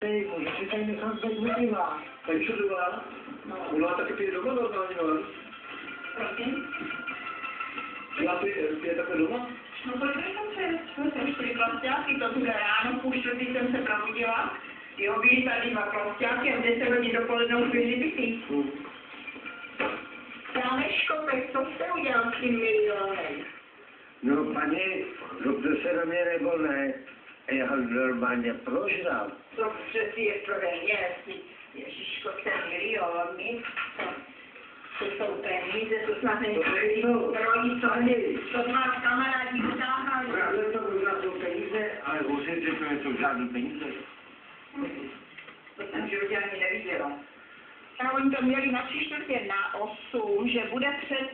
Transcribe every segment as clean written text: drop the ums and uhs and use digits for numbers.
Může si tady nechat být nebývá. Tady co bývá? Byla taky ty doma normálně, no? Prosím? Ty je takhle doma? No podívej jsem 4 klasťáky, to bude ráno, půl čtvrtý jsem se probudila. Jo, byli tady 2 klasťáky a v 10 hodin dopoledne už byli bytý. Janeško, tak co jste udělal s tím milionem? No, paní, doktor se na mě nebo ne? Já ho normálně prožral. To přeci je pro jestli Ježiško, ten miliony, to jsou peníze, to snad není to máš kamarádi utáhali. Právě to možná jsou peníze, ale určitě to nejsou žádný peníze. To jsem v životě ani neviděla. A oni to měli na 7:45, že bude před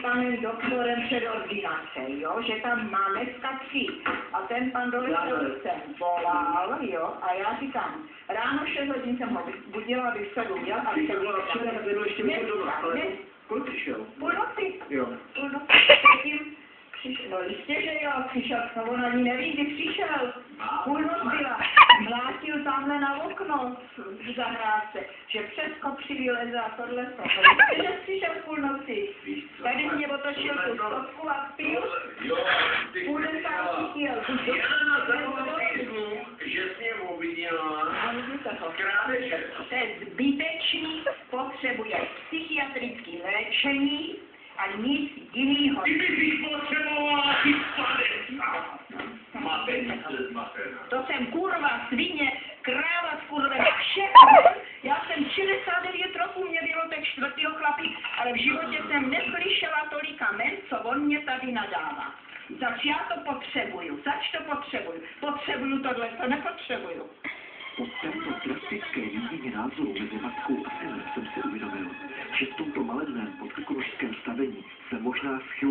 panem doktorem před ordinace, jo, že tam má dneska 3. A ten pan dole jsem volal, jo, a já říkám, ráno 6 hodin jsem ho budila, abych se udělal, a Když to byla včera, tak bylo ještě něco doma, ale kolik přišel? Půl noci. Jo. Půl noci, předtím přišel, no jistě, že jo, přišel, no on ani neví, kdy přišel. Půl noc byla, mlátil tamhle na okno v zahrádce, že přes kopři vyleze a tohle to. Jistě, že přišel v půl noci. Tady mě otočil tu stopku a pil. Půl desátky jel. Že jsi mě obviděla krádeže. To je zbytečný, potřebuje psychiatrické léčení a nic jinýho. Ty bys potřebovala ty To jsem kurva, svině, kráva s kurvem, všechno. Já jsem 69 roků, mě bylo tak 4. chlapí, ale v životě jsem neslyšela tolika men, co on mě tady nadává. Zač já to potřebuju, potřebuju tohle, to nepotřebuju. Po této drastické výměně názorů mezi matkou a synem jsem si uvědomil, že v tomto malebném podkrkonožském stavení se možná schyl